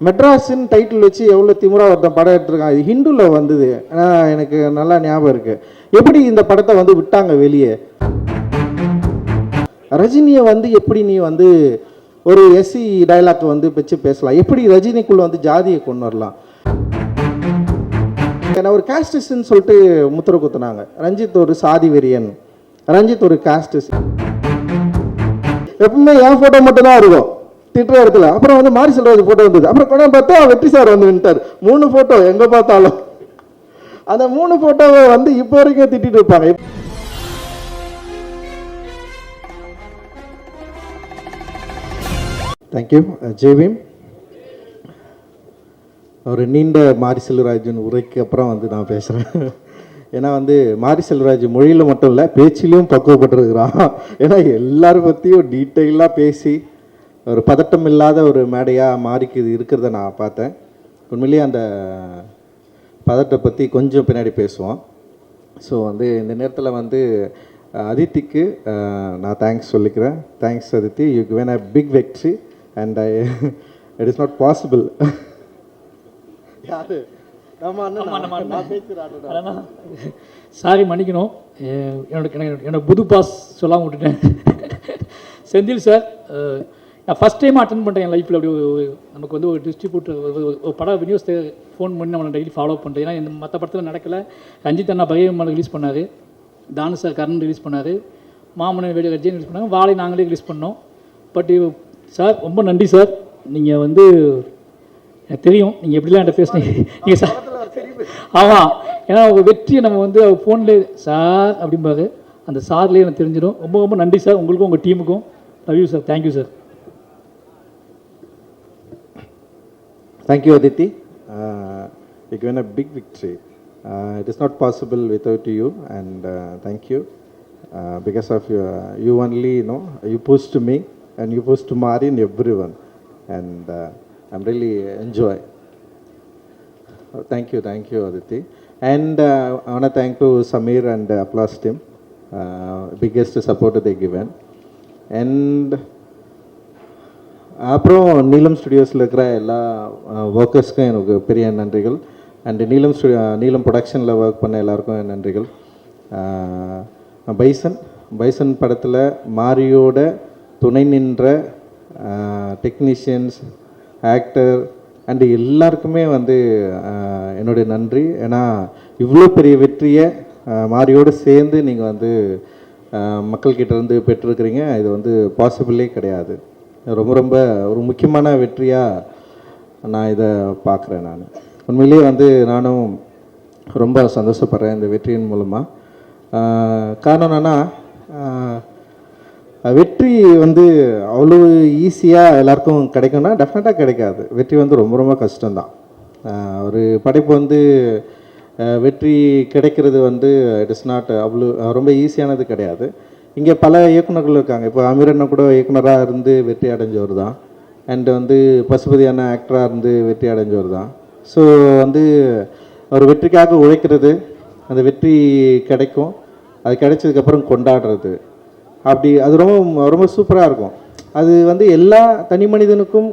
மெட்ராஸின் title வச்சு எவ்வளோ திமுறா ஒருத்தன் படம் எடுத்திருக்கான். இது ஹிந்துவில் வந்தது, எனக்கு நல்லா ஞாபகம் இருக்குது. எப்படி இந்த படத்தை வந்து விட்டாங்க வெளியே? ரஜினியை வந்து எப்படி நீ வந்து ஒரு எஸ்சி டைலாக்கை வந்து வச்சு பேசலாம்? எப்படி ரஜினிக்குள்ளே வந்து ஜாதியை கொண்டு வரலாம்? ஏன்னா ஒரு காஸ்டிஸ்ன்னு சொல்லிட்டு முத்திர குத்துனாங்க. ரஞ்சித் ஒரு சாதி வெறியன், ரஞ்சித் ஒரு காஸ்டிஸ்ட். எப்பவுமே என் ஃபோட்டோ மட்டும் தான் இருக்கும் திட்டுற இடத்துல. அப்புறம் வந்து மாரி செல்வராஜ் ஃபோட்டோ வந்தது. அப்புறம் படம் பார்த்தா வெற்றி சார் வந்து நின்ட்டார். 3 ஃபோட்டோ எங்கே பார்த்தாலும். அந்த 3 ஃபோட்டோவை வந்து இப்போ வரைக்கும் திட்டிட்டு இருப்பாங்க. தேங்க்யூ ஜேவிம். ஒரு நீண்ட மாரி செல்வராஜன் உரைக்கு அப்புறம் வந்து நான் பேசுகிறேன். ஏன்னா வந்து மாரி செல்வராஜ் மொழியில் மட்டும் இல்லை, பேச்சிலையும் பக்குவப்பட்டிருக்கிறான். ஏன்னா எல்லாரும் பற்றியும் டீட்டெயிலாக பேசி ஒரு பதட்டம் இல்லாத ஒரு மேடையாக மாறிக்கு இது இருக்கிறத நான் பார்த்தேன். உண்மையிலேயே அந்த பதட்டத்தை பற்றி கொஞ்சம் பின்னாடி பேசுவோம். ஸோ வந்து இந்த நேரத்தில் வந்து அதித்திக்கு நான் தேங்க்ஸ் சொல்லிக்கிறேன். Thanks Aditi, you given a big victory and it is not possible. யாரு சாரி மன்னிக்கணும், என்னோட புது பாஸ் சொல்லாமல் விட்டுட்டேன். செந்தில் சார், நான் ஃபஸ்ட் டைம் அட்டன் பண்ணுறேன் என் லைஃப்பில். அப்படி நமக்கு வந்து ஒரு டிஸ்ட்ரிபியூட்டர் ஒரு படம் விநியோகத்தை ஃபோன் பண்ணி நம்மளை டெய்லி ஃபாலோ பண்ணுறேன். ஏன்னா இந்த மற்ற படத்தில் நடக்கலை. ரஞ்சித் அண்ணா பகையம்மாள் ரிலீஸ் பண்ணார், தானு சார் கரண் ரிலீஸ் பண்ணார், மாமன் வேடிய கட்சியை ரிலீஸ் பண்ணாங்க, வாழை நாங்களே ரிலீஸ் பண்ணோம். பட் சார் ரொம்ப நன்றி சார். நீங்கள் வந்து எனக்கு தெரியும் நீங்கள் எப்படிலாம் என்கிட்ட பேசுனீங்க. நீங்கள் சார் ஆமாம், ஏன்னா உங்கள் வெற்றியை நம்ம வந்து ஃபோன்லேயே சார் அப்படிம்பாரு, அந்த சார்லேயே எனக்கு தெரிஞ்சிடும். ரொம்ப ரொம்ப நன்றி சார் உங்களுக்கும் உங்கள் டீமுக்கும். Love you sir. Thank you sir. Thank you Aditi. You given a big victory. It is not possible without you, and thank you. Because of you only, you pushed me and you pushed Mari and everyone, and I'm really enjoy. Thank you Aditi. And I want to thank to Samir and Applause team. Biggest support they given. And அப்புறம் நீலம் ஸ்டுடியோஸில் இருக்கிற எல்லா ஒர்க்கர்ஸ்க்கும் எனக்கு பெரிய நன்றிகள். And நீலம் ப்ரொடக்ஷனில் work பண்ண எல்லாருக்கும் நன்றிகள். பைசன் படத்தில் மாரியோட துணை நின்ற டெக்னீஷியன்ஸ், ஆக்டர் அண்டு எல்லாருக்குமே வந்து என்னுடைய நன்றி. ஏன்னா இவ்வளோ பெரிய வெற்றியை மாரியோடு சேர்ந்து நீங்கள் வந்து மக்கள்கிட்டேருந்து பெற்றிருக்கிறீங்க. இது வந்து பாசிபிளே கிடையாது. ரொம்ப ரொம்ப ஒரு முக்கியமான வெற்றியாக நான் இதை பார்க்குறேன். நான் உண்மையிலேயே வந்து நானும் ரொம்ப சந்தோஷப்படுறேன் இந்த வெற்றியின் மூலமாக. காரணம் என்னென்னா, வெற்றி வந்து அவ்வளோ ஈஸியாக எல்லாருக்கும் கிடைக்கும்னா டெஃபினட்டாக கிடைக்காது. வெற்றி வந்து ரொம்ப ரொம்ப கஷ்டம்தான். ஒரு படைப்பு வந்து வெற்றி கிடைக்கிறது வந்து இட் இஸ் நாட் அவ்வளோ ரொம்ப ஈஸியானது கிடையாது. இங்கே பல இயக்குநர்கள் இருக்காங்க. இப்போ அமீரண்ணா கூட இயக்குனராக இருந்து வெற்றி அடைஞ்சவர் தான். அண்டு வந்து பசுபதியான ஆக்டராக இருந்து வெற்றி அடைஞ்சவர் தான். ஸோ வந்து ஒரு வெற்றிக்காக உழைக்கிறது, அந்த வெற்றி கிடைக்கும், அது கிடைச்சதுக்கப்புறம் கொண்டாடுறது, அப்படி அது ரொம்ப ரொம்ப சூப்பராக இருக்கும். அது வந்து எல்லா தனி மனிதனுக்கும்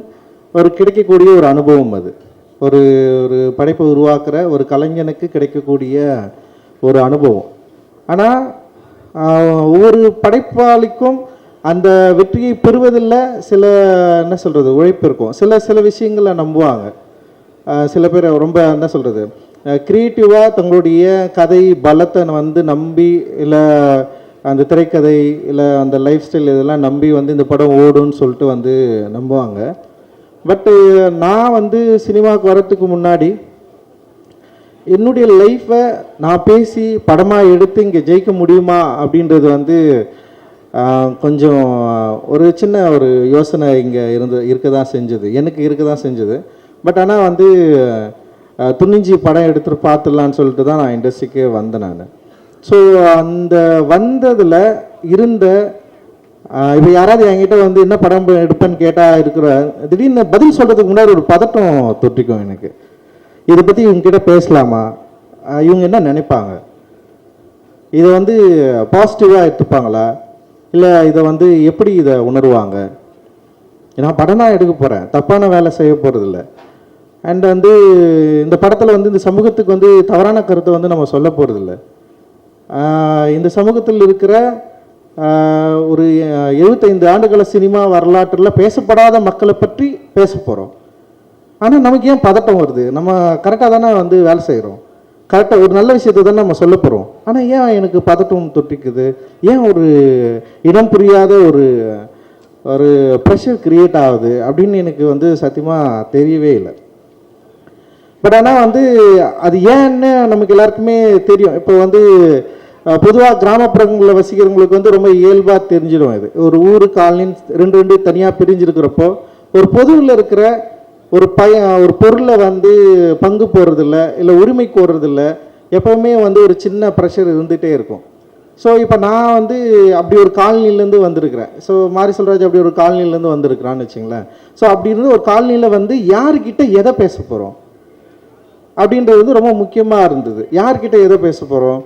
ஒரு கிடைக்கக்கூடிய ஒரு அனுபவம். அது ஒரு ஒரு படைப்பை உருவாக்குற ஒரு கலைஞனுக்கு கிடைக்கக்கூடிய ஒரு அனுபவம். ஆனால் ஒவ்வொரு படைப்பாளிக்கும் அந்த வெற்றியை பெறுவதில் சில என்ன சொல்கிறது உழைப்பு இருக்கும். சில விஷயங்களை நம்புவாங்க. சில பேர் ரொம்ப என்ன சொல்கிறது க்ரியேட்டிவாக தங்களுடைய கதை பலத்தை வந்து நம்பி, இல்லை அந்த திரைக்கதை இல்லை அந்த லைஃப் ஸ்டைல் இதெல்லாம் நம்பி வந்து இந்த படம் ஓடுன்னு சொல்லிட்டு வந்து நம்புவாங்க. பட்டு நான் வந்து சினிமாவுக்கு வரத்துக்கு முன்னாடி என்னுடைய லைஃப்பை நான் பேசி படமாக எடுத்து இங்கே ஜெயிக்க முடியுமா அப்படின்றது வந்து கொஞ்சம் ஒரு சின்ன ஒரு யோசனை இங்கே இருக்க தான் செஞ்சது, எனக்கு இருக்க தான் செஞ்சது. பட் ஆனால் வந்து துணிஞ்சி படம் எடுத்துகிட்டு பார்த்துடலான்னு சொல்லிட்டு தான் நான் இண்டஸ்ட்ரிக்கே வந்தேன் நான். ஸோ அந்த வந்ததில் இருந்த இப்போ யாராவது என்கிட்ட வந்து என்ன படம் எடுப்பேன்னு கேட்டால் இருக்கிற திடீர்னு பதில் சொல்கிறதுக்கு முன்னாடி ஒரு பதட்டம் தொட்டிக்கும் எனக்கு. இதை பற்றி இவங்ககிட்ட பேசலாமா, இவங்க என்ன நினைப்பாங்க, இதை வந்து பாசிட்டிவாக எடுத்துப்பாங்களா, இல்லை இதை வந்து எப்படி இதை உணர்வாங்க. நான் படம் தான் எடுக்க போகிறேன், தப்பான வேலை செய்ய போகிறதில்ல. அண்ட் வந்து இந்த படத்தில் வந்து இந்த சமூகத்துக்கு வந்து தவறான கருத்தை வந்து நம்ம சொல்ல போகிறதில்ல. இந்த சமூகத்தில் இருக்கிற ஒரு 75 ஆண்டுகள சினிமா வரலாற்றில் பேசப்படாத மக்களை பற்றி பேச போகிறோம். ஆனால் நமக்கு ஏன் பதட்டம் வருது? நம்ம கரெக்டாக தானே வந்து வேலை செய்கிறோம், கரெக்டாக ஒரு நல்ல விஷயத்தை தானே நம்ம சொல்ல போகிறோம். ஆனால் ஏன் எனக்கு பதட்டம் தொட்டிக்குது? ஏன் ஒரு இனம் புரியாத ஒரு ஒரு ப்ரெஷர் கிரியேட் ஆகுது அப்படின்னு எனக்கு வந்து சத்தியமாக தெரியவே இல்லை. பட் ஆனால் வந்து அது ஏன்னு நமக்கு எல்லாருக்குமே தெரியும். இப்போ வந்து பொதுவாக கிராமப்புறங்களில் வசிக்கிறவங்களுக்கு வந்து ரொம்ப இயல்பாக தெரிஞ்சிடும். இது ஒரு ஊர் காலனின்னு ரெண்டு தனியாக பிரிஞ்சிருக்கிறப்போ ஒரு பொதுவில் இருக்கிற ஒரு ஒரு பொருளை வந்து பங்கு போடுறதில்ல, இல்லை உரிமை கோர்றதில்ல, எப்போவுமே வந்து ஒரு சின்ன ப்ரெஷர் இருந்துகிட்டே இருக்கும். ஸோ இப்போ நான் வந்து அப்படி ஒரு காலனிலேருந்து வந்திருக்கிறேன். ஸோ மாரி செல்வராஜ் அப்படி ஒரு காலனிலேருந்து வந்திருக்கிறான்னு வச்சுங்களேன். ஸோ அப்படி இருந்து ஒரு காலனியில் வந்து யார்கிட்ட எதை பேச போகிறோம் அப்படின்றது வந்து ரொம்ப முக்கியமாக இருந்தது. யார்கிட்ட எதை பேச போகிறோம்?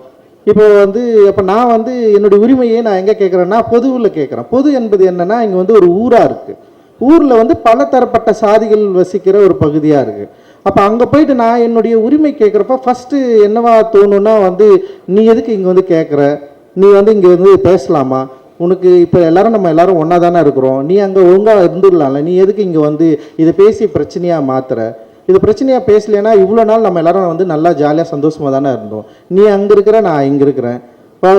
இப்போ வந்து இப்போ நான் வந்து என்னுடைய உரிமையை நான் எங்கே கேட்குறேன்னா பொதுவில் கேட்குறேன். பொது என்பது என்னென்னா இங்கே வந்து ஒரு ஊராக இருக்குது. ஊரில் வந்து பல தரப்பட்ட சாதிகள் வசிக்கிற ஒரு பகுதியாக இருக்குது. அப்போ அங்கே போயிட்டு நான் என்னுடைய உரிமை கேட்குறப்ப ஃபஸ்ட்டு என்னவா தோணுன்னா வந்து நீ எதுக்கு இங்கே வந்து கேட்குற? நீ வந்து இங்கே வந்து பேசலாமா? உனக்கு இப்போ நம்ம எல்லாரும் ஒன்றா தானே இருக்கிறோம், நீ அங்கே ஒழுங்காக இருந்துடலாம்ல, நீ எதுக்கு இங்கே வந்து இதை பேசி பிரச்சனையாக மாற்றுற? இது பிரச்சனையாக பேசலைன்னா இவ்வளோ நாள் நம்ம எல்லாரும் வந்து நல்லா ஜாலியாக சந்தோஷமாக தானே இருந்தோம். நீ அங்கே இருக்கிற, நான் இங்கே இருக்கிறேன்.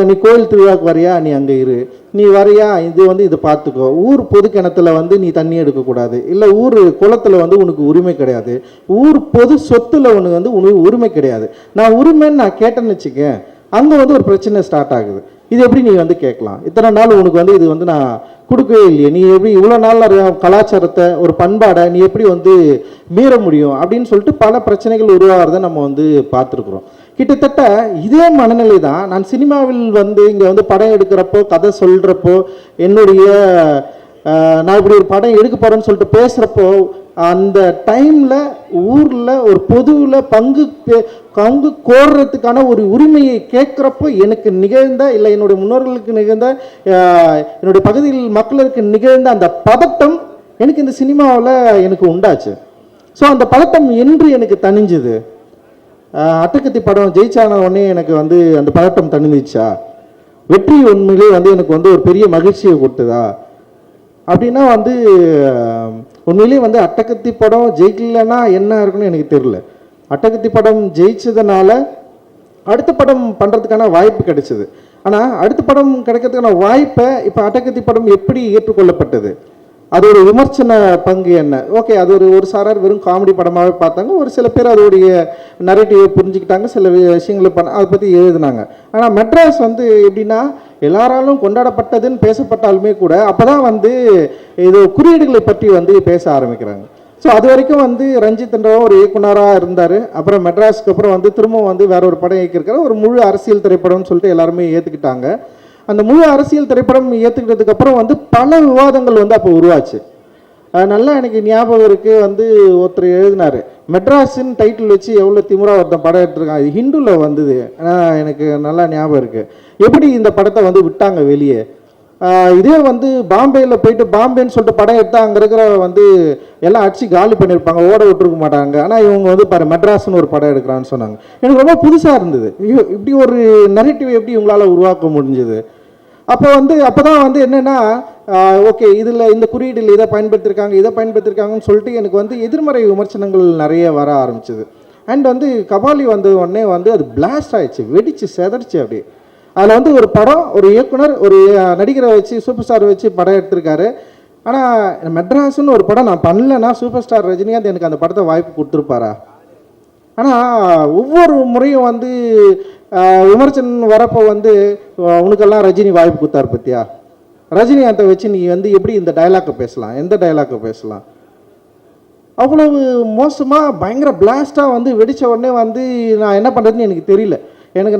நீ கோயில் திருவிழாவுக்கு வரியா, நீ அங்கே இரு. நீ வரையா, இது வந்து இதை பார்த்துக்கோ. ஊர் பொது கிணத்துல வந்து நீ தண்ணி எடுக்கக்கூடாது, இல்லை ஊர் குளத்தில் வந்து உனக்கு உரிமை கிடையாது, ஊர் பொது சொத்துல உனக்கு வந்து உனக்கு உரிமை கிடையாது. நான் உரிமைன்னு நான் கேட்டேன்னு வச்சுக்கேன், அங்கே வந்து ஒரு பிரச்சனை ஸ்டார்ட் ஆகுது. இது எப்படி நீ வந்து கேட்கலாம்? இத்தனை நாள் உனக்கு வந்து இது வந்து நான் கொடுக்கவே இல்லையே, நீ எப்படி இவ்வளோ நாள் கலாச்சாரத்தை ஒரு பண்பாடை நீ எப்படி வந்து மீற முடியும் அப்படின்னு சொல்லிட்டு பல பிரச்சனைகள் உருவாகிறத நம்ம வந்து பார்த்துருக்குறோம். கிட்டத்தட்ட இதே மனநிலை தான் நான் சினிமாவில் வந்து இங்கே வந்து படம் எடுக்கிறப்போ, கதை சொல்கிறப்போ, என்னுடைய நான் இப்படி ஒரு படம் எடுக்க போகிறேன்னு சொல்லிட்டு பேசுகிறப்போ, அந்த டைமில் ஊரில் ஒரு பொதுவில் பங்கு கோர்றதுக்கான ஒரு உரிமையை கேட்குறப்போ எனக்கு நிகழ்ந்த, இல்லை என்னுடைய முன்னோர்களுக்கு நிகழ்ந்த, என்னுடைய பகுதியில் மக்களுக்கு நிகழ்ந்த அந்த பதட்டம் எனக்கு இந்த சினிமாவில் எனக்கு உண்டாச்சு. ஸோ அந்த பதட்டம் என்று எனக்கு தணிஞ்சுது. அட்டகத்தி படம் ஜெயிச்சான உடனே எனக்கு வந்து அந்த பதட்டம் தணிஞ்சிச்சா? வெற்றி உண்மையிலே வந்து எனக்கு வந்து ஒரு பெரிய மகிழ்ச்சியை கொடுத்ததா அப்படின்னா வந்து உண்மையிலேயே வந்து அட்டகத்தி படம் ஜெயிக்கலன்னா என்ன இருக்குன்னு எனக்கு தெரியல. அட்டகத்தி படம் ஜெயிச்சதுனால அடுத்த படம் பண்ணுறதுக்கான வாய்ப்பு கிடைச்சிது. ஆனால் அடுத்த படம் கிடைக்கிறதுக்கான வாய்ப்பை இப்போ அட்டகத்தி படம் எப்படி ஏற்றுக்கொள்ளப்பட்டது? அது ஒரு விமர்சன பங்கு என்ன? ஓகே, அது ஒரு சாரார் வெறும் காமெடி படமாகவே பார்த்தாங்க. ஒரு சில பேர் அதோடைய நரேட்டிவை புரிஞ்சுக்கிட்டாங்க, சில விஷயங்களை அதை பற்றி எழுதினாங்க. ஆனால் மெட்ராஸ் வந்து எப்படின்னா எல்லாராலும் கொண்டாடப்பட்டதுன்னு பேசப்பட்டாலுமே கூட அப்போ தான் வந்து இது குறியீடுகளை பற்றி வந்து பேச ஆரம்பிக்கிறாங்க. ஸோ அது வரைக்கும் வந்து ரஞ்சித்ன்றவன் ஒரு இயக்குனராக இருந்தார். அப்புறம் மெட்ராஸ்க்கு அப்புறம் வந்து திரும்பவும் வந்து வேற ஒரு படம் இயக்கியிருக்கிற ஒரு முழு அரசியல் திரைப்படம்னு சொல்லிட்டு எல்லாருமே ஏற்றுக்கிட்டாங்க. அந்த முழு அரசியல் திரைப்படம் ஏற்றுக்கிட்டதுக்கு அப்புறம் வந்து பல விவாதங்கள் வந்து அப்போ உருவாச்சு. நல்லா எனக்கு ஞாபகம் இருக்குது, வந்து ஒருத்தர் எழுதினார், மெட்ராஸின்னு டைட்டில் வச்சு எவ்வளோ திமுறா ஒருத்தன் படம் எடுத்துருக்கான், இது ஹிந்துவில் வந்தது. எனக்கு நல்லா ஞாபகம் இருக்குது எப்படி இந்த படத்தை வந்து விட்டாங்க வெளியே. இதே வந்து பாம்பேயில் போயிட்டு பாம்பேன்னு சொல்லிட்டு படம் எடுத்தால் அங்கே இருக்கிற வந்து எல்லாம் அடிச்சு காலி பண்ணியிருப்பாங்க, ஓட விட்டுருக்க மாட்டாங்க. ஆனால் இவங்க வந்து பாரு மெட்ராஸ்னு ஒரு படம் எடுக்கிறான்னு சொன்னாங்க. எனக்கு ரொம்ப புதுசாக இருந்தது, இப்படி ஒரு நரேட்டிவ் எப்படி இவங்களால் உருவாக்க முடிஞ்சது? அப்போ தான் வந்து என்னென்னா ஓகே இதில் இந்த குறியீடில் இதை பயன்படுத்தியிருக்காங்கன்னு சொல்லிட்டு எனக்கு வந்து எதிர்மறை விமர்சனங்கள் நிறைய வர ஆரம்பிச்சிது. அண்ட் வந்து கபாலி வந்த உடனே வந்து அது பிளாஸ்ட் ஆயிடுச்சு, வெடிச்சு செதறிச்சு. அப்படி அதில் வந்து ஒரு படம், ஒரு இயக்குனர், ஒரு நடிகரை வச்சு, சூப்பர் ஸ்டார் வச்சு படம் எடுத்திருக்காரு. ஆனால் மெட்ராஸ்ன்னு ஒரு படம் நான் பண்ணலைன்னா சூப்பர் ஸ்டார் ரஜினிகாந்த் எனக்கு அந்த படத்தை வாய்ப்பு கொடுத்துருப்பாரா? ஆனால் ஒவ்வொரு முறையும் வந்து விமர்சனம் வரப்போ வந்து உனக்கெல்லாம் ரஜினி வாய்ப்பு கொடுத்தாரு பற்றியா, ரஜினிகாந்தை வச்சு நீ வந்து எப்படி இந்த டைலாக்கை பேசலாம், எந்த டைலாக்கை பேசலாம்? அவ்வளவு மோசமாக பயங்கர பிளாஸ்டாக வந்து வெடித்த உடனே வந்து நான் என்ன பண்ணுறதுன்னு எனக்கு தெரியல.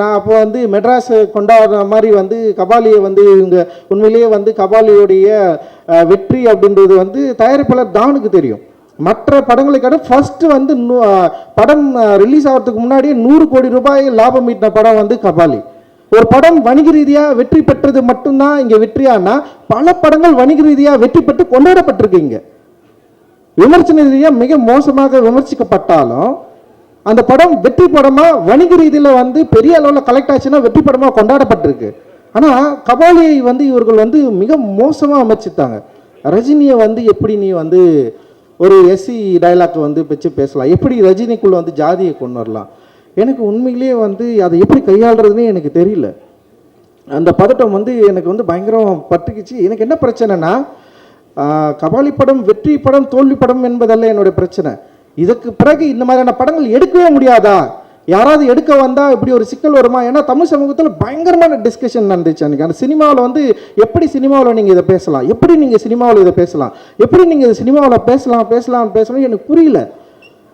நான் அப்போ வந்து மெட்ராஸ் கொண்டாடுற மாதிரி வந்து கபாலியை வந்து இவங்க உண்மையிலேயே வந்து கபாலியோடைய வெற்றி அப்படின்றது வந்து தயாரிப்பாளர் தானுக்கு தெரியும். மற்ற படங்களை காட்ட ஃபர்ஸ்ட் வந்து படம் ரிலீஸ் ஆகிறதுக்கு முன்னாடியே 100 கோடி ரூபாய் லாபம் ஈட்டின படம் வந்து கபாலி. ஒரு படம் வணிக ரீதியாக வெற்றி பெற்றது மட்டும்தான் இங்கே வெற்றியானா, பல படங்கள் வணிக ரீதியாக வெற்றி பெற்று கொண்டாடப்பட்டிருக்கு இங்கே. விமர்சன ரீதியாக மிக மோசமாக விமர்சிக்கப்பட்டாலும் அந்த படம் வெற்றி படமாக வணிக ரீதியில் வந்து பெரிய அளவில் கலெக்ட் ஆச்சுன்னா வெற்றி படமாக கொண்டாடப்பட்டிருக்கு. ஆனால் கபாலியை வந்து இவர்கள் வந்து மிக மோசமாக விமர்சித்தாங்க. ரஜினியை வந்து எப்படி நீ வந்து ஒரு எஸ்சி டைலாக் வந்து வச்சு பேசலாம், எப்படி ரஜினிக்குள்ளே வந்து ஜாதியை கொண்டு வரலாம், எனக்கு உண்மையிலேயே வந்து அதை எப்படி கையாளுறதுன்னே எனக்கு தெரியல. அந்த பதட்டம் வந்து எனக்கு வந்து பயங்கரம் பட்டுக்குச்சு. எனக்கு என்ன பிரச்சனைனா, கபாலி படம் வெற்றி படம் தோல்வி படம் என்பதல்ல என்னுடைய பிரச்சனை. இதுக்கு பிறகு இந்த மாதிரியான படங்கள் எடுக்கவே முடியாதா, யாராவது எடுக்க வந்தால் இப்படி ஒரு சிக்கல் வருமா? ஏன்னா தமிழ் சமூகத்தில் பயங்கரமான டிஸ்கஷன் நடந்துச்சு அன்றைக்கி. அந்த சினிமாவில் வந்து எப்படி சினிமாவில் நீங்கள் இதை பேசலாம், எப்படி நீங்கள் சினிமாவில் இதை பேசலாம், எப்படி நீங்கள் இதை சினிமாவில் பேசலாம் எனக்கு புரியல.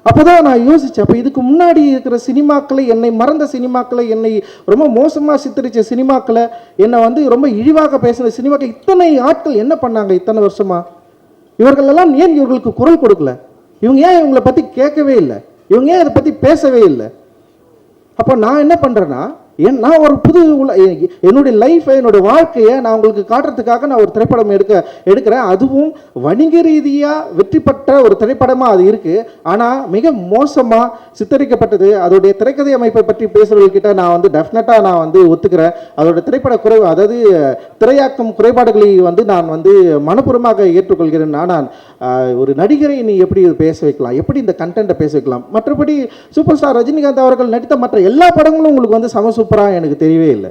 அப்போ தான் நான் யோசித்தேன், அப்போ இதுக்கு முன்னாடி இருக்கிற சினிமாக்களை, என்னை மறந்த சினிமாக்களை, என்னை ரொம்ப மோசமாக சித்தரித்த சினிமாக்களை, என்னை வந்து ரொம்ப இழிவாக பேசின சினிமாக்கள், இத்தனை ஆட்கள் என்ன பண்ணாங்க இத்தனை வருஷமாக? இவர்களெல்லாம் ஏன் இவர்களுக்கு குரல் கொடுக்கல? இவங்க ஏன் இவங்களை பற்றி கேட்கவே இல்லை? இவங்க ஏன் இதை பற்றி பேசவே இல்லை? அப்போ நான் என்ன பண்ணுறேன்னா, நான் ஒரு புது என்னுடைய லைஃப்பை, என்னுடைய வாழ்க்கையை நான் உங்களுக்கு காட்டுறதுக்காக நான் ஒரு திரைப்படம் எடுக்கிறேன். அதுவும் வணிக ரீதியாக வெற்றி பெற்ற ஒரு திரைப்படமாக அது இருக்குது. ஆனால் மிக மோசமாக சித்தரிக்கப்பட்டது. அதோடைய திரைக்கதை அமைப்பை பற்றி பேசுகிறவர்கிட்ட நான் வந்து டெஃபினட்டாக நான் வந்து ஒத்துக்கிறேன். அதோட திரைப்பட குறைவு, அதாவது திரையாக்கம் குறைபாடுகளை வந்து நான் வந்து மனப்பூர்வமாக ஏற்றுக்கொள்கிறேன். ஆனால் ஒரு நடிகரை நீ எப்படி பேச வைக்கலாம், எப்படி இந்த கண்டென்ட்டை பேச வைக்கலாம்? மற்றபடி சூப்பர் ஸ்டார் ரஜினிகாந்த் அவர்கள் நடித்த மற்ற எல்லா படங்களும் உங்களுக்கு வந்து சூப்பராக எனக்கு தெரியவே இல்லை.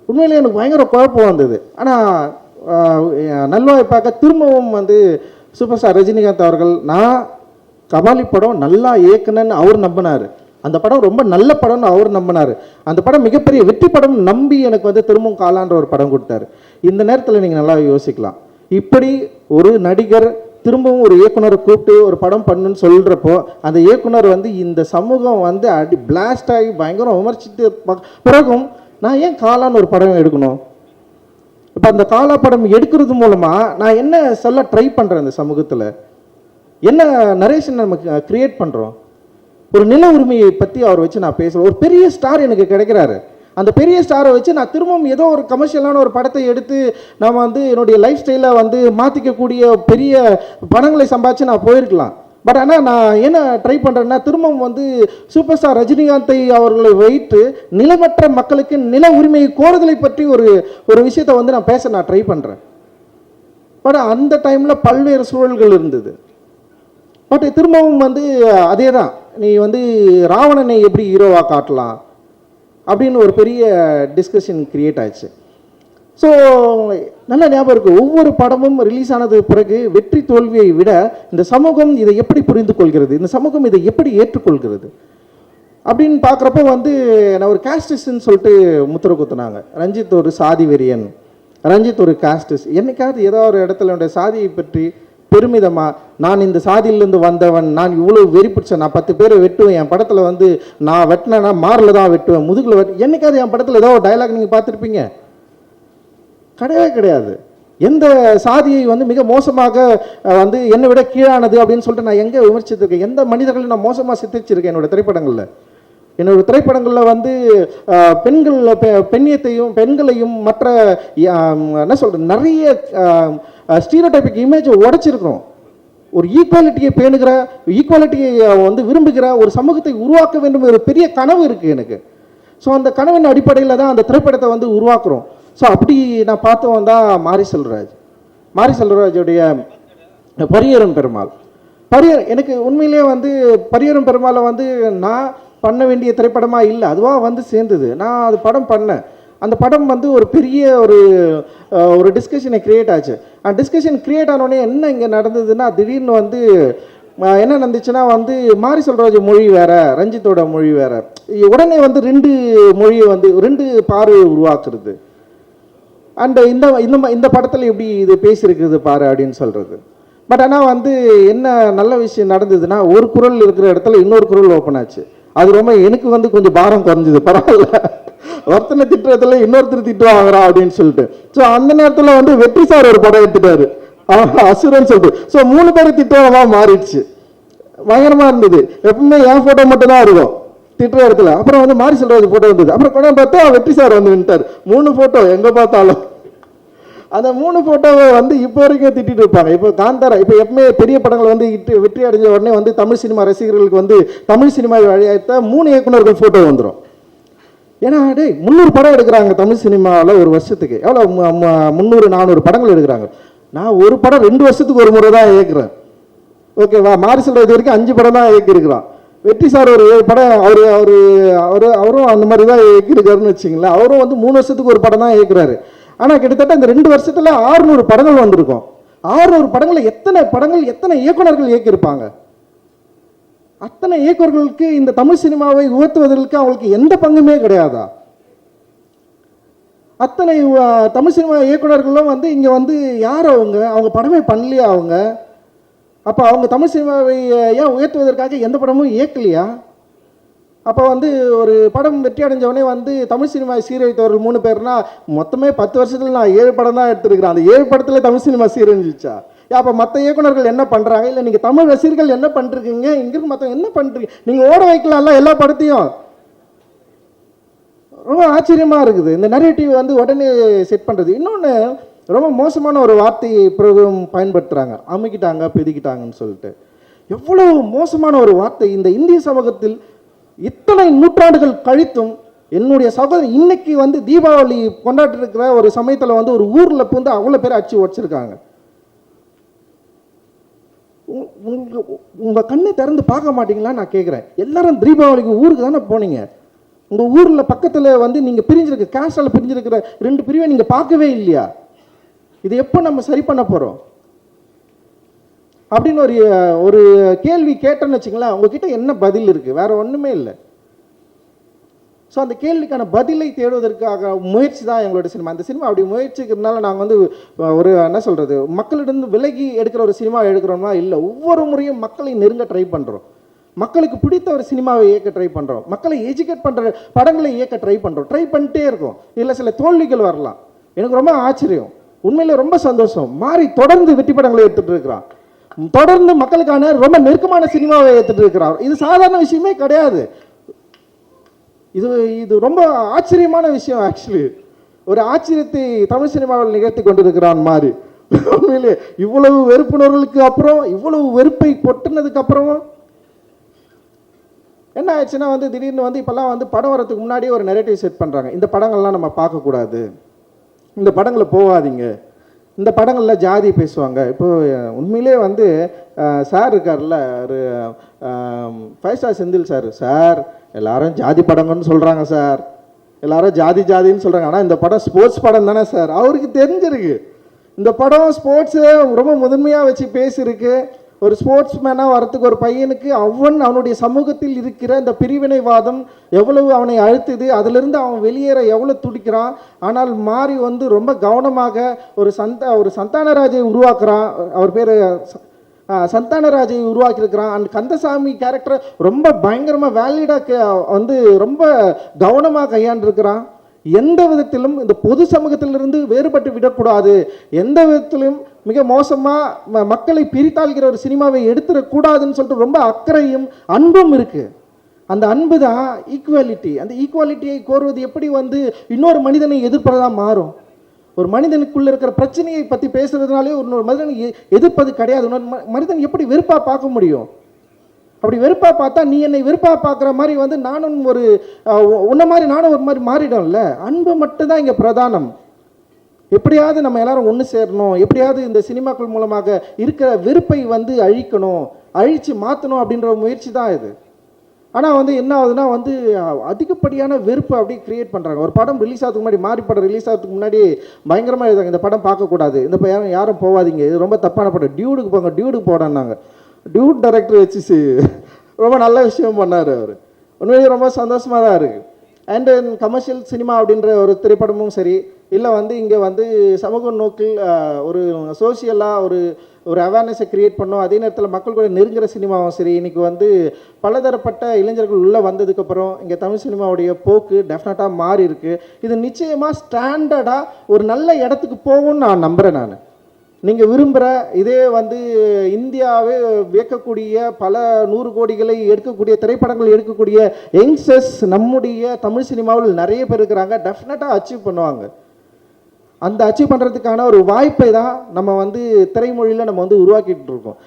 உண்மையிலே எனக்கு பயங்கர குழப்பம் வந்தது. ஆனால் நல்வாய்ப்பாக திரும்பவும் வந்து சூப்பர் ஸ்டார் ரஜினிகாந்த் அவர்கள், நான் கபாலி படம் நல்லா இயக்குனன்னு அவர் நம்பினார், அந்த படம் ரொம்ப நல்ல படம்னு அவர் நம்பினார், அந்த படம் மிகப்பெரிய வெற்றி படம் நம்பி எனக்கு வந்து திரும்பவும் காலான்ற ஒரு படம் கொடுத்தாரு. இந்த நேரத்தில் நீங்கள் நல்லா யோசிக்கலாம், இப்படி ஒரு நடிகர் திரும்பவும் ஒரு இயக்குனரை கூப்பிட்டு ஒரு படம் பண்ணுன்னு சொல்கிறப்போ, அந்த இயக்குனர் வந்து இந்த சமூகம் வந்து பிளாஸ்ட் ஆகி பயங்கரம் விமர்சித்து பிறகும் நான் ஏன் காலான்னு ஒரு படம் எடுக்கணும்? இப்போ அந்த காலா படம் எடுக்கிறது மூலமாக நான் என்ன சொல்ல ட்ரை பண்ணுறேன்? இந்த சமூகத்தில் என்ன நரேஷன் நமக்கு கிரியேட் பண்ணுறோம்? ஒரு நில உரிமையை பற்றி அவர் வச்சு நான் பேசுகிறேன். ஒரு பெரிய ஸ்டார் எனக்கு கிடைக்கிறாரு, அந்த பெரிய ஸ்டாரை வச்சு நான் திரும்பவும் ஏதோ ஒரு கமர்ஷியலான ஒரு படத்தை எடுத்து நம்ம வந்து என்னுடைய லைஃப் ஸ்டைலை வந்து மாற்றிக்கக்கூடிய பெரிய பணங்களை சம்பாதிச்சு நான் போயிருக்கலாம். பட் ஆனால் நான் என்ன ட்ரை பண்ணுறேன்னா, திரும்பவும் வந்து சூப்பர் ஸ்டார் ரஜினிகாந்தை அவர்களை வைத்து நிலமற்ற மக்களுக்கு நில உரிமையை கோருதலை பற்றி ஒரு விஷயத்தை வந்து நான் பேச நான் ட்ரை பண்ணுறேன். பட் அந்த டைமில் பல்வேறு சூழல்கள் இருந்தது. பட் திரும்பவும் வந்து அதே தான், நீ வந்து ராவணனை எப்படி ஹீரோவாக காட்டலாம் அப்படின்னு ஒரு பெரிய டிஸ்கஷன் கிரியேட் ஆயிடுச்சு. ஸோ நல்ல ஞாபகம் இருக்குது, ஒவ்வொரு படமும் ரிலீஸ் ஆனது பிறகு வெற்றி தோல்வியை விட இந்த சமூகம் இதை எப்படி புரிந்து கொள்கிறது, இந்த சமூகம் இதை எப்படி ஏற்றுக்கொள்கிறது அப்படின்னு பார்க்குறப்போ வந்து நான் ஒரு காஸ்டிஸ்ன்னு சொல்லிட்டு முத்திர குத்துனாங்க. ரஞ்சித் ஒரு சாதி வெறியன், ரஞ்சித் ஒரு காஸ்டிஸ். என்னைக்காவது ஏதோ ஒரு இடத்துல என்னுடைய சாதியை பற்றி பெருமிதமாக, நான் இந்த சாதியிலேருந்து வந்தவன், நான் இவ்வளோ வெறி பிடிச்சேன், நான் 10 பேரை வெட்டுவேன், என் படத்தில் வந்து நான் வெட்டினேன்னா மாரில் தான் வெட்டுவேன், முதுகில் என்னைக்காவது என் படத்தில் ஏதோ ஒரு டைலாக் நீங்கள் பார்த்துருப்பீங்க? கிடையவே கிடையாது. எந்த சாதியை வந்து மிக மோசமாக வந்து என்னை விட கீழானது அப்படின்னு சொல்லிட்டு நான் எங்கே விமர்சித்திருக்கேன்? எந்த மனிதர்களையும் நான் மோசமாக சித்தரிச்சிருக்கேன் என்னோடய திரைப்படங்களில்? என்னோடய திரைப்படங்களில் வந்து பெண்களையும் மற்ற என்ன சொல்கிறது, நிறைய ஸ்டீரியோடைபிக் இமேஜை உடைச்சிருக்கிறோம். ஒரு ஈக்குவாலிட்டியை பேணுகிற, ஈக்குவாலிட்டியை வந்து விரும்புகிற ஒரு சமூகத்தை உருவாக்க வேண்டும் ஒரு பெரிய கனவு இருக்குது எனக்கு. ஸோ அந்த கனவின் அடிப்படையில் தான் அந்த திரைப்படத்தை வந்து உருவாக்குறோம். ஸோ அப்படி நான் பார்த்தவன் தான் மாரி செல்வராஜுடைய பரியரும் பெருமாள். எனக்கு உண்மையிலே வந்து பரியரும் பெருமாளை வந்து நான் பண்ண வேண்டிய திரைப்படமாக இல்லை, அதுவாக வந்து சேர்ந்தது. நான் அது படம் பண்ணேன். அந்த படம் வந்து ஒரு பெரிய ஒரு டிஸ்கஷனை க்ரியேட் ஆச்சு. அந்த டிஸ்கஷன் க்ரியேட் ஆனோடனே என்ன இங்கே நடந்ததுன்னா, திடீர்னு வந்து என்ன நடந்துச்சுன்னா வந்து மாரி செல்வராஜ் மொழி வேறு, ரஞ்சித்தோட மொழி வேறு. உடனே வந்து 2 மொழியை வந்து 2 பார்வையை உருவாக்குறது. அண்டு இந்த படத்தில் எப்படி இது பேசியிருக்குது பாரு அப்படின்னு சொல்கிறது. பட் ஆனால் வந்து என்ன நல்ல விஷயம் நடந்ததுன்னா, ஒரு குரல் இருக்கிற இடத்துல இன்னொரு குரல் ஓப்பன் ஆச்சு. அது ரொம்ப எனக்கு வந்து கொஞ்சம் பாரம் குறைஞ்சிது. பரவாயில்ல, ஒருத்தனை திட்டுறதுல இன்னொருத்தர் திட்டுவாங்கிறா அப்படின்னு சொல்லிட்டு. ஸோ அந்த நேரத்தில் வந்து வெற்றி சார் ஒரு படம் எடுத்துட்டாரு, அசுரன் சொல்லிட்டு. ஸோ 3 பேர் திட்டுறதா மாறிடுச்சு. பயங்கரமாக இருந்தது. எப்பவுமே என் ஃபோட்டோ மட்டும் தான் இருக்கும் திட்டுற இடத்துல. அப்புறம் வந்து மாரி செல்வராஜ் ஃபோட்டோ வந்தது. அப்புறம் கொண்டாந்து பார்த்தா வெற்றி சார் வந்து நின்ட்டார். 3 ஃபோட்டோ எங்கே பார்த்தாலும். அந்த 3 ஃபோட்டோவை வந்து இப்போ வரைக்கும் திட்டிட்டு இருப்பாங்க. இப்போ காந்தாரா, இப்போ எப்பவுமே பெரிய படங்கள் வந்து வெற்றி அடைஞ்ச உடனே வந்து தமிழ் சினிமா ரசிகர்களுக்கு வந்து தமிழ் சினிமா வழியாத்த 3 இயக்குனர்கள் ஃபோட்டோ வந்துடும். ஏன்னா டேய் 300 படம் எடுக்கிறாங்க தமிழ் சினிமாவில் ஒரு வருஷத்துக்கு. எவ்வளோ 300-400 படங்கள் எடுக்கிறாங்க. நான் ஒரு படம் 2 வருஷத்துக்கு ஒரு முறை தான் இயக்குறேன். ஓகேவா? மாரி செல்வம் இது வரைக்கும் 5 படம் தான் இயக்கியிருக்கிறான். வெற்றி சார் ஒரு 7 படம் அவரும் அந்த மாதிரி தான் இயக்கியிருக்காருன்னு வச்சிங்களேன். அவரும் வந்து 3 வருஷத்துக்கு ஒரு படம் தான் இயக்குறாரு. ஆனால் கிட்டத்தட்ட இந்த 2 வருஷத்தில் 600 படங்கள் வந்திருக்கும். 600 படங்களில் எத்தனை இயக்குனர்கள் இயக்கியிருப்பாங்க? அத்தனை இயக்குனர்களுக்கு இந்த தமிழ் சினிமாவை உயர்த்துவதற்கு அவங்களுக்கு எந்த பங்குமே கிடையாதா? அத்தனை தமிழ் சினிமா இயக்குனர்களும் வந்து இங்கே வந்து யார் அவங்க படமே பண்ணலையா அவங்க? அப்போ அவங்க தமிழ் சினிமாவை ஏன் உயர்த்துவதற்காக எந்த படமும் இயக்கலையா? அப்போ வந்து ஒரு படம் வெற்றி அடைஞ்சவொடனே வந்து தமிழ் சினிமாவை சீரழித்தவர்கள் 3 பேர்னா மொத்தமே 10 வருஷத்தில் நான் 7 படம் தான் எடுத்துருக்கிறேன். அந்த 7 படத்தில் தமிழ் சினிமா சீரழிஞ்சிச்சா? அப்போ மற்ற இயக்குனர்கள் என்ன பண்ணுறாங்க? இல்லை நீங்கள் தமிழ் ரசிகர்கள் என்ன பண்ணுறீங்க? இங்கிருந்து மற்ற என்ன பண்ணுறீங்க? நீங்கள் ஓட வைக்கலாம்ல எல்லா படத்தையும். ரொம்ப ஆச்சரியமாக இருக்குது இந்த நரேட்டிவ் வந்து உடனே செட் பண்ணுறது. இன்னொன்று ரொம்ப மோசமான ஒரு வார்த்தையை பிரயோகம் பயன்படுத்துகிறாங்க, அமுக்கிட்டாங்க பெருக்கிட்டாங்கன்னு சொல்லிட்டு. எவ்வளோ மோசமான ஒரு வார்த்தை! இந்த இந்திய சமூகத்தில் இத்தனை நூற்றாண்டுகள் கழித்தும் என்னுடைய சகோதரன் இன்னைக்கு வந்து தீபாவளி கொண்டாட்டு இருக்கிற ஒரு சமயத்தில் வந்து ஒரு ஊரில் வந்து அவ்வளோ பேர் அடிச்சு உடச்சிருக்காங்க. உங்கள் கண்ணை திறந்து பார்க்க மாட்டீங்களா நான் கேட்குறேன். எல்லாரும் தீபாவளிக்கு ஊருக்கு தானே போனீங்க. உங்கள் ஊரில் பக்கத்தில் வந்து நீங்கள் பிரிஞ்சிருக்க கேஸ்டால் பிரிஞ்சிருக்கிற 2 பிரிவை நீங்கள் பார்க்கவே இல்லையா? இது எப்போ நம்ம சரி பண்ண போகிறோம் அப்படின்னு ஒரு கேள்வி கேட்டேன்னு வச்சுங்களேன். உங்ககிட்ட என்ன பதில் இருக்குது? வேற ஒன்றுமே இல்லை. ஸோ அந்த கேள்விக்கான பதிலை தேடுவதற்காக முயற்சி தான் எங்களோட சினிமா. அந்த சினிமா அப்படி முயற்சிக்கிறதுனால நாங்கள் வந்து ஒரு என்ன சொல்கிறது, மக்களிடம் விலகி எடுக்கிற ஒரு சினிமா எடுக்கிறோம்னா இல்லை. ஒவ்வொரு முறையும் மக்களை நெருங்க ட்ரை பண்ணுறோம். மக்களுக்கு பிடித்த ஒரு சினிமாவை இயக்க ட்ரை பண்ணுறோம். மக்களை எஜுகேட் பண்ணுற படங்களை இயக்க ட்ரை பண்ணுறோம். ட்ரை பண்ணிட்டே இருக்கோம். இதில் சில தோல்விகள் வரலாம். எனக்கு ரொம்ப ஆச்சரியம், உண்மையிலே ரொம்ப சந்தோஷம். மாறி தொடர்ந்து வெற்றி படங்களை எடுத்துகிட்டு இருக்கிறான். தொடர்ந்து மக்களுக்கான ரொம்ப நெருக்கமான சினிமாவை எடுத்துகிட்டு இருக்கிறார். இது சாதாரண விஷயமே கிடையாது. இது ரொம்ப ஆச்சரியமான விஷயம். ஆக்சுவலி ஒரு ஆச்சரியத்தை தமிழ் சினிமாவில் நிகழ்த்தி கொண்டிருக்கிறான் மாறி. உண்மையிலே இவ்வளவு வெறுப்புணர்வுகளுக்கு அப்புறம், இவ்வளவு வெறுப்பை கொட்டினதுக்கு அப்புறமும் என்ன ஆயிடுச்சுன்னா வந்து திடீர்னு வந்து இப்போல்லாம் வந்து படம் வரதுக்கு முன்னாடியே ஒரு நெரேட்டிவ் செட் பண்ணுறாங்க. இந்த படங்கள்லாம் நம்ம பார்க்கக்கூடாது, இந்த படங்களை போகாதீங்க, இந்த படங்களில் ஜாதி பேசுவாங்க. இப்போது உண்மையிலே வந்து சார் இருக்கார்ல, ஒரு 5 ஸ்டார் செந்தில் சார் எல்லாரும் ஜாதி படங்கன்னு சொல்கிறாங்க சார், எல்லாரும் ஜாதின்னு சொல்கிறாங்க. ஆனால் இந்த படம் ஸ்போர்ட்ஸ் படம் தானே சார். அவருக்கு தெரிஞ்சிருக்கு இந்த படம் ஸ்போர்ட்ஸு ரொம்ப முதன்மையாக வச்சு பேசியிருக்கு. ஒரு ஸ்போர்ட்ஸ் மேனாக வரத்துக்கு ஒரு பையனுக்கு அவனுடைய சமூகத்தில் இருக்கிற இந்த பிரிவினைவாதம் எவ்வளவு அவனை அழுத்துது, அதிலிருந்து அவன் வெளியேற எவ்வளோ துடிக்கிறான். ஆனால் மாறி வந்து ரொம்ப கவனமாக ஒரு சந்தானராஜை உருவாக்குறான். அவர் பேர் சந்தானராஜை உருவாக்கியிருக்கிறான். அண்ட் கந்தசாமி கேரக்டரை ரொம்ப பயங்கரமாக வேலிடாக வந்து ரொம்ப கவனமாக கையாண்டிருக்கிறான். எந்த விதத்திலும் இந்த பொது சமூகத்திலிருந்து வேறுபட்டு விடக்கூடாது, எந்த விதத்திலும் மிக மோசமாக மக்களை பிரித்தாள்கிற ஒரு சினிமாவை எடுத்துடக்கூடாதுன்னு சொல்லிட்டு ரொம்ப அக்கறையும் அன்பும் இருக்குது. அந்த அன்பு தான் ஈக்குவாலிட்டி. அந்த ஈக்குவாலிட்டியை கோருவது எப்படி வந்து இன்னொரு மனிதனை எதிர்ப்பதாக மாறும். ஒரு மனிதனுக்குள்ள இருக்கிற பிரச்சனையை பற்றி பேசுறதுனாலே இன்னொரு மனிதனை எதிர்ப்பது கிடையாது. இன்னொரு மனிதன் எப்படி வெறுப்பாக பார்க்க முடியும்? அப்படி வெறுப்பாக பார்த்தா நீ என்னை வெறுப்பாக பார்க்குற மாதிரி வந்து நானும் உன்ன மாதிரி நானும் ஒரு மாதிரி மாறிடும்ல. அன்பு மட்டும்தான் இங்கே பிரதானம். எப்படியாவது நம்ம எல்லாரும் ஒன்று சேரணும், எப்படியாவது இந்த சினிமாக்கள் மூலமாக இருக்கிற வெறுப்பை வந்து அழிக்கணும், அழித்து மாற்றணும் அப்படின்ற முயற்சி தான் இது. ஆனால் வந்து என்ன ஆகுதுன்னா வந்து அதிகப்படியான வெறுப்பு அப்படியே கிரியேட் பண்ணுறாங்க. ஒரு படம் ரிலீஸ் ஆகிறதுக்கு முன்னாடி, மாறி படம் ரிலீஸ் ஆகிறதுக்கு முன்னாடி பயங்கரமாக எழுதாங்க, இந்த படம் பார்க்கக்கூடாது, இந்த படம் யாரும் போகாதீங்க, இது ரொம்ப தப்பான படம், டியூடுக்கு போங்க, டியூடுக்கு போடான்னாங்க. டியூட் டைரக்டர் வச்சு ரொம்ப நல்ல விஷயம் பண்ணார் அவர். உண்மையிலேயே ரொம்ப சந்தோஷமாக தான் இருக்குது. அண்ட் கமர்ஷியல் சினிமா அப்படின்ற ஒரு திரைப்படமும் சரி, இல்லை வந்து இங்கே வந்து சமூக நோக்கில் ஒரு சோசியலாக ஒரு அவேர்னஸை க்ரியேட் பண்ணோம், அதே நேரத்தில் மக்கள் கூட நெருங்குற சினிமாவும் சரி, இன்றைக்கி வந்து பலதரப்பட்ட இளைஞர்கள் உள்ளே வந்ததுக்கப்புறம் இங்கே தமிழ் சினிமாவுடைய போக்கு டெஃபினட்டாக மாறி இருக்குது. இது நிச்சயமாக ஸ்டாண்டர்டாக ஒரு நல்ல இடத்துக்கு போகும்னு நான் நம்புகிறேன். நான் நீங்கள் விரும்புகிற இதே வந்து இந்தியாவே வியக்கக்கூடிய பல 100 கோடிகளை எடுக்கக்கூடிய திரைப்படங்கள் எடுக்கக்கூடிய யங்ஸ்டர்ஸ் நம்முடைய தமிழ் சினிமாவில் நிறைய பேர் இருக்கிறாங்க. டெஃபினட்டாக அச்சீவ் பண்ணுவாங்க. அந்த அச்சீவ் பண்ணுறதுக்கான ஒரு வாய்ப்பை தான் நம்ம வந்து திரைமொழியில் நம்ம வந்து உருவாக்கிட்டு இருக்கோம்.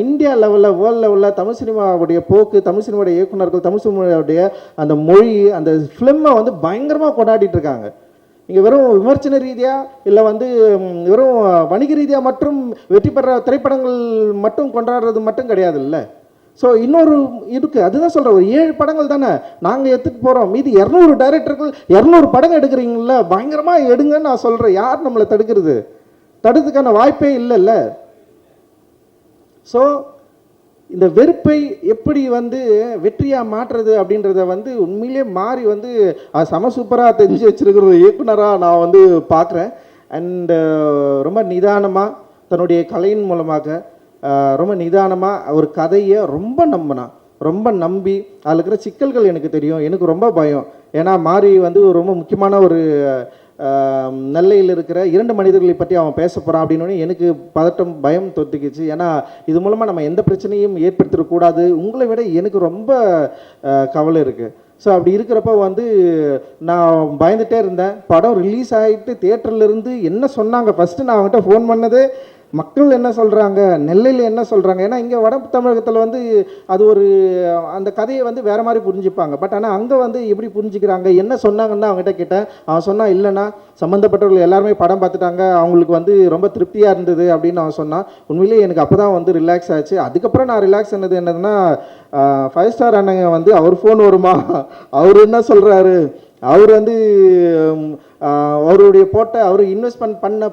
இந்தியா லெவலில் வேர்ல்டு லெவலில் தமிழ் சினிமாவுடைய போக்கு, தமிழ் சினிமாவுடைய இயக்குனர்கள், தமிழ் சினிமாவுடைய அந்த மொழி, அந்த ஃபிலிமை வந்து பயங்கரமாக கொண்டாடிட்டு இருக்காங்க. இங்கே வெறும் விமர்சன ரீதியாக இல்லை வந்து வெறும் வணிக ரீதியாக மற்றும் வெற்றி பெற திரைப்படங்கள் மட்டும் கொண்டாடுறது மட்டும் கிடையாது இல்லை. ஸோ இன்னொரு இருக்குது, அதுதான் சொல்கிறேன். ஒரு 7 படங்கள் தானே நாங்கள் எடுத்துகிட்டு போகிறோம். மீதி 200 டைரக்டர்கள் 200 படம் எடுக்கிறீங்கள, பயங்கரமாக எடுங்கன்னு நான் சொல்கிறேன். யார் நம்மளை தடுக்கிறதுக்கான வாய்ப்பே இல்லைல்ல. ஸோ இந்த வெறுப்பை எப்படி வந்து வெற்றியாக மாற்றுறது அப்படின்றத வந்து உண்மையிலே மாறி வந்து செம சூப்பராக தெரிஞ்சு வச்சுருக்கிற இயக்குனராக நான் வந்து பார்க்குறேன். அண்டு ரொம்ப நிதானமாக தன்னுடைய கலையின் மூலமாக ரொம்ப நிதானமாக ஒரு கதையை ரொம்ப நம்பி அதில் இருக்கிற சிக்கல்கள் எனக்கு தெரியும். எனக்கு ரொம்ப பயம். ஏன்னா மாறி வந்து ரொம்ப முக்கியமான ஒரு நெல்லையில் இருக்கிற 2 மனிதர்களை பற்றி அவன் பேச போகிறான் அப்படின்னு எனக்கு பதட்டம், பயம் தொத்திக்கிச்சு. ஏன்னா இது மூலமாக நம்ம எந்த பிரச்சனையும் ஏற்படுத்திடக்கூடாது. உங்களை விட எனக்கு ரொம்ப கவலை இருக்குது. ஸோ அப்படி இருக்கிறப்ப வந்து நான் பயந்துகிட்டே இருந்தேன். படம் ரிலீஸ் ஆகிட்டு தியேட்டர்லேருந்து என்ன சொன்னாங்க, ஃபஸ்ட்டு நான் அவங்ககிட்ட ஃபோன் பண்ணது மக்கள் என்ன சொல்கிறாங்க, நெல்லையில் என்ன சொல்கிறாங்க. ஏன்னா இங்கே வட தமிழகத்தில் வந்து அது ஒரு அந்த கதையை வந்து வேறு மாதிரி புரிஞ்சுப்பாங்க. பட் ஆனால் அங்கே வந்து எப்படி புரிஞ்சுக்கிறாங்க, என்ன சொன்னாங்கன்னு அவங்ககிட்ட கேட்டேன். அவன் சொன்னான், இல்லைண்ணா சம்மந்தப்பட்டவர்கள் எல்லாருமே படம் பார்த்துட்டாங்க, அவங்களுக்கு வந்து ரொம்ப திருப்தியாக இருந்தது அப்படின்னு அவன் சொன்னான். உண்மையிலேயே எனக்கு அப்போ தான் வந்து ரிலாக்ஸ் ஆச்சு. அதுக்கப்புறம் நான் ரிலாக்ஸ் ஆனது என்னதுன்னா, 5 ஸ்டார் அண்ணங்க வந்து அவர் ஃபோன் வருமா, அவர் என்ன சொல்கிறாரு, அவர் வந்து அவருடைய அவர் இன்வெஸ்ட்மெண்ட் பண்ண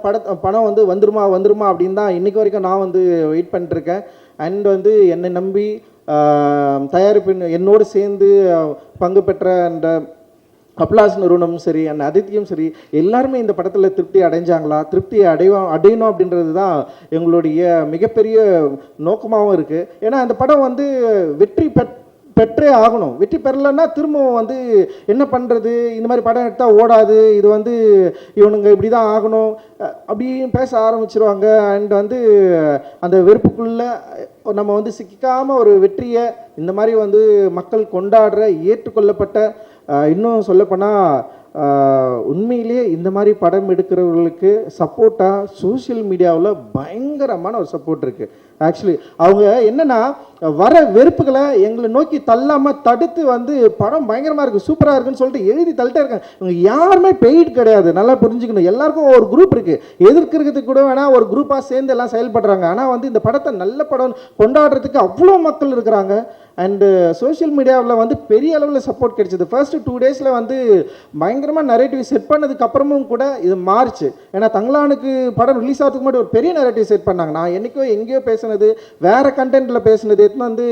பணம் வந்து வந்துருமா அப்படின்னு தான் இன்றைக்கி வரைக்கும் நான் வந்து வெயிட் பண்ணிட்டுருக்கேன். அண்ட் வந்து என்னை நம்பி தயாரிப்பு என்னோடு சேர்ந்து பங்கு பெற்ற அந்த அப்லாஸ் நிறுவனமும் சரி, அந்த அதித்தியும் சரி, எல்லாருமே இந்த படத்தில் திருப்தி அடைஞ்சாங்களா, திருப்தியை அடையணும் அப்படின்றது தான் எங்களுடைய மிகப்பெரிய நோக்கமாகவும் இருக்குது. ஏன்னா அந்த படம் வந்து வெற்றி பெற்றே ஆகணும். வெற்றி பெறலைன்னா திரும்பவும் வந்து என்ன பண்ணுறது, இந்த மாதிரி படம் எடுத்தால் ஓடாது, இது வந்து இவனுங்க இப்படி தான் ஆகணும் அப்படின்னு பேச ஆரம்பிச்சிருவாங்க. அண்ட் வந்து அந்த வெறுப்புக்குள்ளே நம்ம வந்து சிக்காமல் ஒரு வெற்றியை இந்த மாதிரி வந்து மக்கள் கொண்டாடுற ஏற்றுக்கொள்ளப்பட்ட, இன்னும் சொல்லப்போனால் உண்மையிலேயே இந்த மாதிரி படம் எடுக்கிறவர்களுக்கு சப்போர்ட்டாக சோஷியல் மீடியாவில் பயங்கரமான ஒரு சப்போர்ட் இருக்குது. ஆக்சுவலி அவங்க என்னென்னா வர வெறுப்புகளை எங்களை நோக்கி தள்ளாமல் தடுத்து வந்து படம் பயங்கரமாக இருக்குது, சூப்பராக இருக்குன்னு சொல்லிட்டு எழுதி தள்ளிட்டே இருக்காங்க. இவங்க யாருமே பெய்டு கிடையாது, நல்லா புரிஞ்சுக்கணும். எல்லாருக்கும் ஒரு குரூப் இருக்குது, எதிர்க்கிறதுக்கு கூட வேணால் ஒரு குரூப்பாக சேர்ந்து எல்லாம் செயல்படுறாங்க. ஆனால் வந்து இந்த படத்தை நல்ல படம் கொண்டாடுறதுக்கு அவ்வளோ மக்கள் இருக்கிறாங்க. அண்டு சோஷியல் மீடியாவில் வந்து பெரிய அளவில் சப்போர்ட் கிடைச்சிது. ஃபர்ஸ்ட் 2 டேஸில் வந்து பயங்கரமாக நரேட்டிவ் செட் பண்ணதுக்கு அப்புறமும் கூட இது மாறிச்சு. ஏன்னா தங்களானுக்கு படம் ரிலீஸ் ஆகிறதுக்கு முன்னாடி ஒரு பெரிய நரேட்டிவ் செட் பண்ணாங்க. நான் என்றைக்கோ எங்கேயோ பேசுனது, வேறு கண்டென்ட்டில் பேசுனது எடுத்துன்னு வந்து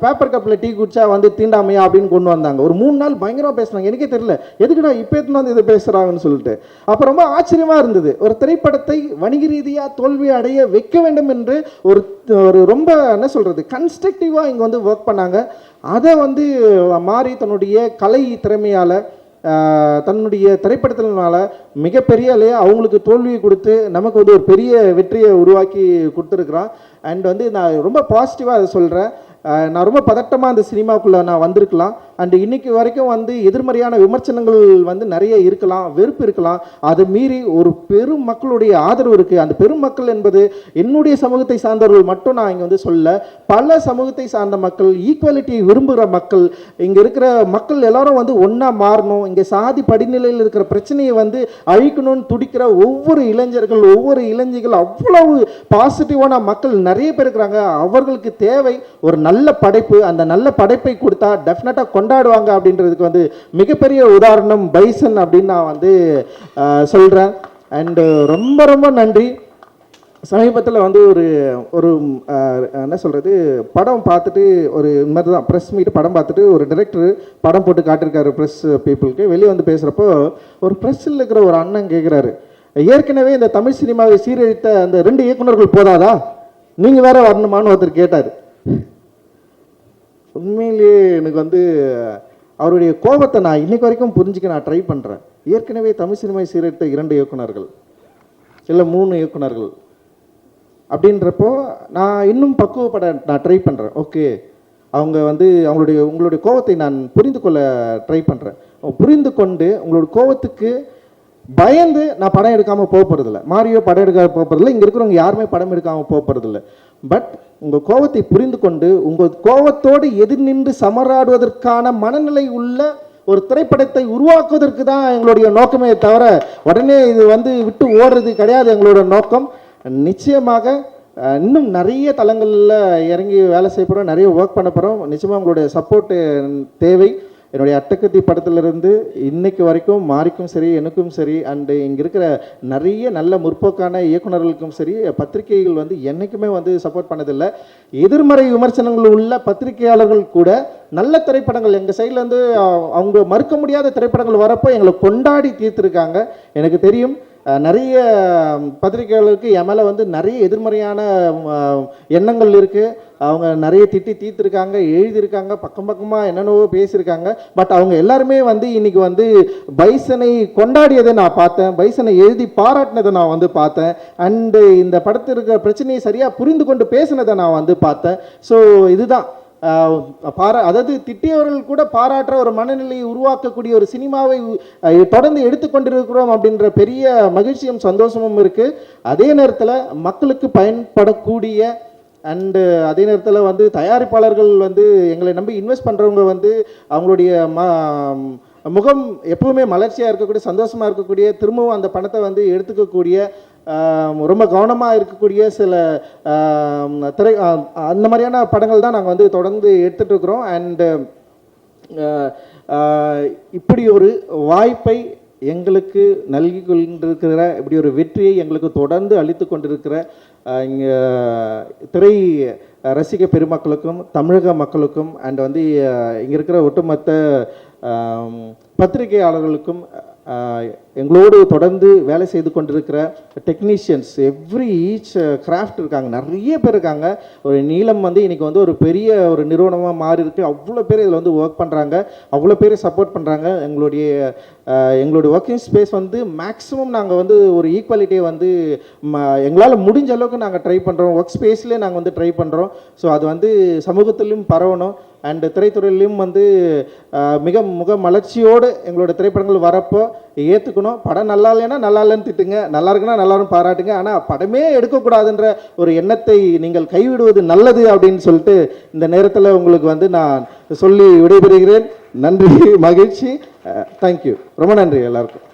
பேப்பர் கப்பில் டீ குடிச்சா வந்து தீண்டாமையா அப்படின்னு கொண்டு வந்தாங்க. ஒரு 3 நாள் பயங்கரமாக பேசுனாங்க. எனக்கே தெரியல எதுக்குடா இப்போ எடுத்துன்னு வந்து இதை பேசுகிறாங்கன்னு சொல்லிட்டு. அப்போ ரொம்ப ஆச்சரியமாக இருந்தது. ஒரு திரைப்படத்தை வணிக ரீதியாக தோல்வி அடைய வைக்க வேண்டும் என்று ஒரு ரொம்ப என்ன சொல்கிறது கன்ஸ்ட்ரக்டிவாக இங்கே வந்து ஒர்க் பண்ணாங்க. அதை வந்து மாறி தன்னுடைய கலை திறமையால், தன்னுடைய திரைப்படத்தினால மிகப்பெரிய அவங்களுக்கு தோல்வியை கொடுத்து நமக்கு வந்து ஒரு பெரிய வெற்றியை உருவாக்கி கொடுத்துருக்குறான். அண்ட் வந்து நான் ரொம்ப பாசிட்டிவாக அதை சொல்கிறேன். நான் ரொம்ப பதட்டமாக அந்த சினிமாவுக்குள்ளே நான் வந்திருக்கலாம். அண்டு இன்றைக்கி வரைக்கும் வந்து எதிர்மறையான விமர்சனங்கள் வந்து நிறைய இருக்கலாம், வெறுப்பு இருக்கலாம். அதை மீறி ஒரு பெரும் மக்களுடைய ஆதரவு இருக்குது. அந்த பெரும் மக்கள் என்பது என்னுடைய சமூகத்தை சார்ந்தவர்கள் மட்டும் நான் இங்கே வந்து சொல்ல, பல சமூகத்தை சார்ந்த மக்கள், ஈக்குவாலிட்டியை விரும்புகிற மக்கள், இங்கே இருக்கிற மக்கள் எல்லாரும் வந்து ஒன்றா மாறணும், இங்கே சாதி படிநிலையில் இருக்கிற பிரச்சனையை வந்து அழிக்கணும்னு துடிக்கிற ஒவ்வொரு இளைஞர்கள், ஒவ்வொரு இளைஞர்கள், அவ்வளவு பாசிட்டிவான மக்கள் நிறைய பேர் இருக்கிறாங்க. அவர்களுக்கு தேவை ஒரு நல்ல படைப்பு. அந்த நல்ல படைப்பை கொடுத்தா டெஃபினட்டாக கொண்டாடுவாங்க அப்படின்றதுக்கு வந்து மிகப்பெரிய உதாரணம் பைசன் அப்படின்னு நான் வந்து சொல்கிறேன். அண்டு ரொம்ப ரொம்ப நன்றி. சமீபத்தில் வந்து ஒரு என்ன சொல்கிறது படம் பார்த்துட்டு ஒரு மாதிரி தான் ப்ரெஸ் மீட் படம் பார்த்துட்டு ஒரு டைரக்டர் படம் போட்டு காட்டிருக்காரு ப்ரெஸ் பீப்புளுக்கு. வெளியே வந்து பேசுகிறப்போ ஒரு ப்ரெஸ்ஸில் இருக்கிற ஒரு அண்ணன் கேட்குறாரு, ஏற்கனவே இந்த தமிழ் சினிமாவை சீரழித்த அந்த 2 இயக்குனர்கள் போதாதா, நீங்கள் வேற வரணுமான்னு ஒருத்தர் கேட்டார். உண்மையிலேயே எனக்கு வந்து அவருடைய கோபத்தை நான் இன்னைக்கு வரைக்கும் புரிஞ்சுக்க நான் ட்ரை பண்ணுறேன். ஏற்கனவே தமிழ் சினிமாவை சீரழித்த 2 இயக்குனர்கள் இல்லை 3 இயக்குனர்கள் அப்படின்றப்போ நான் இன்னும் பக்குவப்பட நான் ட்ரை பண்ணுறேன். ஓகே, அவங்க வந்து உங்களுடைய கோபத்தை நான் புரிந்து கொள்ள ட்ரை பண்ணுறேன். புரிந்து கொண்டு உங்களோட கோபத்துக்கு பயந்து நான் படம் எடுக்காமல் போகிறதில்ல, மாரியோ படம் எடுக்காம போகிறதில்ல, இங்கே இருக்கிறவங்க யாருமே படம் எடுக்காமல் போகிறதில்ல. பட் உங்கள் கோபத்தை புரிந்து கொண்டு உங்கள் கோபத்தோடு எதிர் நின்று சமராடுவதற்கான மனநிலை உள்ள ஒரு திரைப்படத்தை உருவாக்குவதற்கு தான் எங்களுடைய நோக்கமே தவிர உடனே இது வந்து விட்டு ஓடுறது கிடையாது எங்களோட நோக்கம். நிச்சயமாக இன்னும் நிறைய தளங்களில் இறங்கி வேலை செய்ய போகிறோம், நிறைய ஒர்க் பண்ண போகிறோம். நிச்சயமாக உங்களுடைய சப்போர்ட்டு தேவை. என்னுடைய அட்டகத்தி படத்திலிருந்து இன்னைக்கு வரைக்கும் மாரிக்கும் சரி, எனக்கும் சரி, அண்டு இங்கே இருக்கிற நிறைய நல்ல முற்போக்கான இயக்குநர்களுக்கும் சரி, பத்திரிகைகள் வந்து என்றைக்குமே வந்து சப்போர்ட் பண்ணதில்லை. எதிர்மறை விமர்சனங்கள் உள்ள பத்திரிகையாளர்கள் கூட நல்ல திரைப்படங்கள் எங்கள் சைட்லேருந்து அவங்க மறுக்க முடியாத திரைப்படங்கள் வரப்போ எங்களை கொண்டாடி தீர்த்துருக்காங்க. எனக்கு தெரியும் நிறைய பத்திரிகையாளருக்கு என் மேலே வந்து நிறைய எதிர்மறையான எண்ணங்கள் இருக்குது. அவங்க நிறைய திட்டி தீர்த்துருக்காங்க, எழுதியிருக்காங்க, பக்கம் பக்கமாக என்னென்னவோ பேசியிருக்காங்க. பட் அவங்க எல்லாருமே வந்து இன்னைக்கு வந்து பைசனை கொண்டாடியதை நான் பார்த்தேன், பைசனை எழுதி பாராட்டினதை நான் வந்து பார்த்தேன், அண்டு இந்த படத்திற்கு பிரச்சனையை சரியாக புரிந்து கொண்டு பேசினதை நான் வந்து பார்த்தேன். ஸோ இதுதான் அதாவது திட்டியவர்கள் கூட பாராட்டுற ஒரு மனநிலையை உருவாக்கக்கூடிய ஒரு சினிமாவை தொடர்ந்து எடுத்துக்கொண்டிருக்கிறோம் அப்படின்ற பெரிய மகிழ்ச்சியும் சந்தோஷமும் இருக்குது. அதே நேரத்தில் மக்களுக்கு பயன்படக்கூடிய அண்டு அதே நேரத்தில் வந்து தயாரிப்பாளர்கள் வந்து எங்களை நம்பி இன்வெஸ்ட் பண்ணுறவங்க வந்து அவங்களுடைய முகம் எப்பவுமே மலர்ச்சியாக இருக்கக்கூடிய, சந்தோஷமாக இருக்கக்கூடிய, திரும்பவும் அந்த பணத்தை வந்து எடுத்துக்கக்கூடிய, ரொம்ப கவனமாக இருக்கக்கூடிய சில அந்த மாதிரியான படங்கள் தான் நாங்கள் வந்து தொடர்ந்து எடுத்துகிட்டு இருக்கிறோம். அண்டு இப்படி ஒரு வாய்ப்பை எங்களுக்கு நல்கி கொண்டிருக்கிற, இப்படி ஒரு வெற்றியை எங்களுக்கு தொடர்ந்து அளித்து கொண்டிருக்கிற இங்கே திரை ரசிக பெருமக்களுக்கும் தமிழக மக்களுக்கும் அண்ட் வந்து இங்கே இருக்கிற ஒட்டுமொத்த பத்திரிகையாளர்களுக்கும் எங்களோடு தொடர்ந்து வேலை செய்து கொண்டிருக்கிற டெக்னீஷியன்ஸ், ஈச் கிராஃப்ட் இருக்காங்க, நிறைய பேர் இருக்காங்க. ஒரு நீளம் வந்து இன்றைக்கி வந்து ஒரு பெரிய ஒரு நிறுவனமாக மாறி இருக்கு. அவ்வளோ பேர் இதில் வந்து ஒர்க் பண்ணுறாங்க, அவ்வளோ பேர் சப்போர்ட் பண்ணுறாங்க. எங்களுடைய ஒர்க்கிங் ஸ்பேஸ் வந்து மேக்ஸிமம் நாங்கள் வந்து ஒரு ஈக்குவாலிட்டியை வந்து எங்களால் முடிஞ்ச அளவுக்கு நாங்கள் ட்ரை பண்ணுறோம். ஒர்க் ஸ்பேஸ்லேயே நாங்கள் வந்து ட்ரை பண்ணுறோம். ஸோ அது வந்து சமூகத்திலும் பரவணும். அண்டு திரைத்துறையிலையும் வந்து முக மலர்ச்சியோடு எங்களோட திரைப்படங்கள் வரப்போ ஏற்றுக்கணும். படம் நல்லா இல்லைன்னா நல்லா இல்லைன்னு திட்டுங்க, நல்லா இருக்குன்னா நல்லாரும் பாராட்டுங்க. ஆனால் படமே எடுக்கக்கூடாதுன்ற ஒரு எண்ணத்தை நீங்கள் கைவிடுவது நல்லது அப்படின்னு சொல்லிட்டு இந்த நேரத்தில் உங்களுக்கு வந்து நான் சொல்லி விடைபெறுகிறேன். நன்றி, மகிழ்ச்சி, தேங்க்யூ, ரொம்ப நன்றி எல்லாருக்கும்.